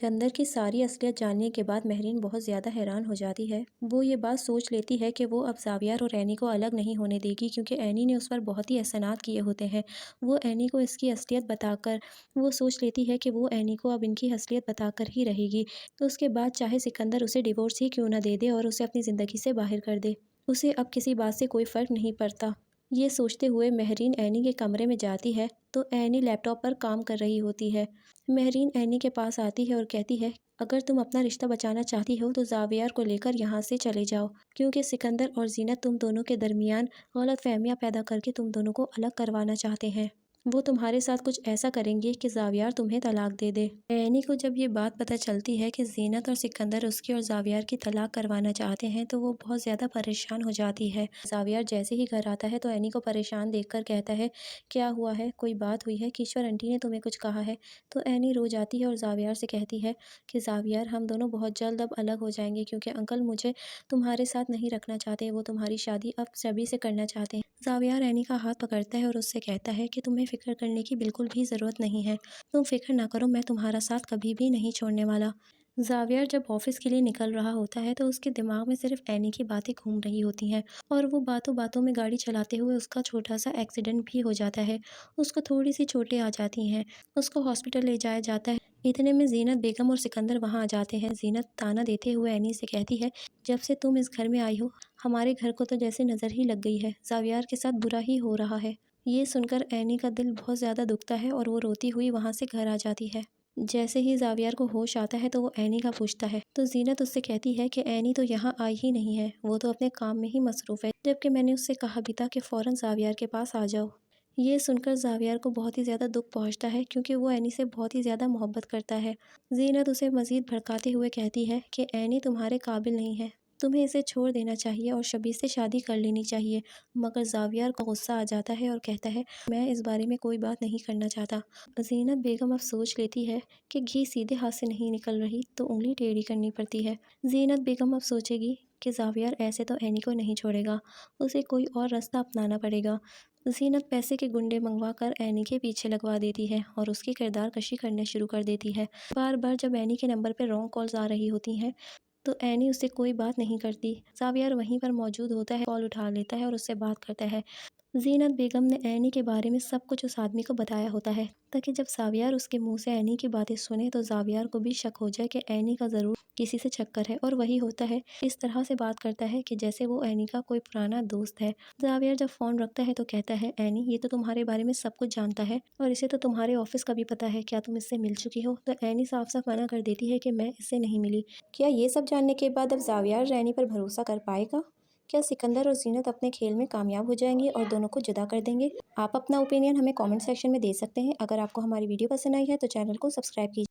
سکندر کی ساری اصلیت جاننے کے بعد مہرین بہت زیادہ حیران ہو جاتی ہے۔ وہ یہ بات سوچ لیتی ہے کہ وہ اب زاویار اور اینی کو الگ نہیں ہونے دے گی، کیونکہ اینی نے اس پر بہت ہی احسانات کیے ہوتے ہیں۔ وہ اینی کو اس کی اصلیت بتا کر وہ سوچ لیتی ہے کہ وہ اینی کو اب ان کی اصلیت بتا کر ہی رہے گی، تو اس کے بعد چاہے سکندر اسے ڈیورس ہی کیوں نہ دے دے اور اسے اپنی زندگی سے باہر کر دے، اسے اب کسی بات سے کوئی فرق نہیں پڑتا۔ یہ سوچتے ہوئے مہرین اینی کے کمرے میں جاتی ہے تو اینی لیپ ٹاپ پر کام کر رہی ہوتی ہے۔ مہرین اینی کے پاس آتی ہے اور کہتی ہے، اگر تم اپنا رشتہ بچانا چاہتی ہو تو زاویار کو لے کر یہاں سے چلے جاؤ، کیونکہ سکندر اور زینت تم دونوں کے درمیان غلط فہمیاں پیدا کر کے تم دونوں کو الگ کروانا چاہتے ہیں۔ وہ تمہارے ساتھ کچھ ایسا کریں گے کہ زاویار تمہیں طلاق دے دے۔ اینی کو جب یہ بات پتہ چلتی ہے کہ زینت اور سکندر اس کی اور زاویار کی طلاق کروانا چاہتے ہیں تو وہ بہت زیادہ پریشان ہو جاتی ہے۔ زاویار جیسے ہی گھر آتا ہے تو اینی کو پریشان دیکھ کر کہتا ہے، کیا ہوا ہے؟ کوئی بات ہوئی ہے؟ کیشور آنٹی نے تمہیں کچھ کہا ہے؟ تو اینی رو جاتی ہے اور زاویار سے کہتی ہے کہ زاویار، ہم دونوں بہت جلد اب الگ ہو جائیں گے، کیونکہ انکل مجھے تمہارے ساتھ نہیں رکھنا چاہتے، وہ تمہاری شادی اب سبھی سے کرنا چاہتے ہیں۔ زاویار اینی کا ہاتھ پکڑتا ہے اور اس سے کہتا ہے کہ تمہیں فکر کرنے کی بالکل بھی ضرورت نہیں ہے، تم فکر نہ کرو، میں تمہارا ساتھ کبھی بھی نہیں چھوڑنے والا۔ زاویار جب آفس کے لیے نکل رہا ہوتا ہے تو اس کے دماغ میں صرف اینی کی باتیں گھوم رہی ہوتی ہیں، اور وہ باتوں باتوں میں گاڑی چلاتے ہوئے اس کا چھوٹا سا ایکسیڈنٹ بھی ہو جاتا ہے، اس کو تھوڑی سی چوٹیں آ جاتی ہیں، اس کو ہاسپٹل لے جایا جاتا ہے۔ اتنے میں زینت بیگم اور سکندر وہاں آ جاتے ہیں۔ زینت طعنہ دیتے ہوئے اینی سے کہتی ہے، جب سے تم اس گھر میں آئی ہو ہمارے گھر کو تو جیسے نظر ہی لگ گئی ہے، زاویار کے ساتھ برا ہی ہو رہا ہے۔ یہ سن کر اینی کا دل بہت زیادہ دکھتا ہے اور وہ روتی ہوئی وہاں سے گھر آ جاتی ہے۔ جیسے ہی زاویار کو ہوش آتا ہے تو وہ اینی کا پوچھتا ہے تو زینت اس سے کہتی ہے کہ اینی تو یہاں آئی ہی نہیں ہے، وہ تو اپنے کام میں ہی مصروف ہے، جبکہ میں نے اس سے کہا بھی تھا کہ فوراً زاویار کے پاس آ جاؤ۔ یہ سن کر زاویار کو بہت ہی زیادہ دکھ پہنچتا ہے، کیونکہ وہ اینی سے بہت ہی زیادہ محبت کرتا ہے۔ زینت اسے مزید بھڑکاتے ہوئے کہتی ہے کہ اینی تمہارے قابل نہیں ہے، تمہیں اسے چھوڑ دینا چاہیے اور شبی سے شادی کر لینی چاہیے۔ مگر زاویار کو غصہ آ جاتا ہے اور کہتا ہے، میں اس بارے میں کوئی بات نہیں کرنا چاہتا۔ زینت بیگم اب سوچ لیتی ہے کہ گھی سیدھے ہاتھ سے نہیں نکل رہی تو انگلی ٹیڑھی کرنی پڑتی ہے۔ زینت بیگم اب سوچے گی کہ زاویار ایسے تو اینی کو نہیں چھوڑے گا، اسے کوئی اور راستہ اپنانا پڑے گا۔ زینت پیسے کے گنڈے منگوا کر اینی کے پیچھے لگوا دیتی ہے اور اس کی کردار کشی کرنے شروع کر دیتی ہے۔ بار بار جب اینی کے نمبر پہ رانگ کالز آ رہی ہوتی ہیں تو اینی اس سے کوئی بات نہیں کرتی۔ زاویار وہیں پر موجود ہوتا ہے، کال اٹھا لیتا ہے اور اس سے بات کرتا ہے۔ زینت بیگم نے اینی کے بارے میں سب کچھ اس آدمی کو بتایا ہوتا ہے، تاکہ جب زاویار اس کے منہ سے اینی کی باتیں سنے تو زاویار کو بھی شک ہو جائے کہ اینی کا ضرور کسی سے چکر ہے، اور وہی ہوتا ہے۔ اس طرح سے بات کرتا ہے کہ جیسے وہ اینی کا کوئی پرانا دوست ہے۔ زاویار جب فون رکھتا ہے تو کہتا ہے، اینی یہ تو تمہارے بارے میں سب کچھ جانتا ہے اور اسے تو تمہارے آفس کا بھی پتہ ہے، کیا تم اس سے مل چکی ہو؟ تو اینی صاف صاف منع کر دیتی ہے کہ میں اس سے نہیں ملی۔ کیا یہ سب جاننے کے بعد اب زاویار اینی پر بھروسہ کر پائے گا؟ کیا سکندر اور زینت اپنے کھیل میں کامیاب ہو جائیں گے اور دونوں کو جدا کر دیں گے؟ آپ اپنا اوپینین ہمیں کامنٹ سیکشن میں دے سکتے ہیں۔ اگر آپ کو ہماری ویڈیو پسند آئی ہے تو چینل کو سبسکرائب کیجیے۔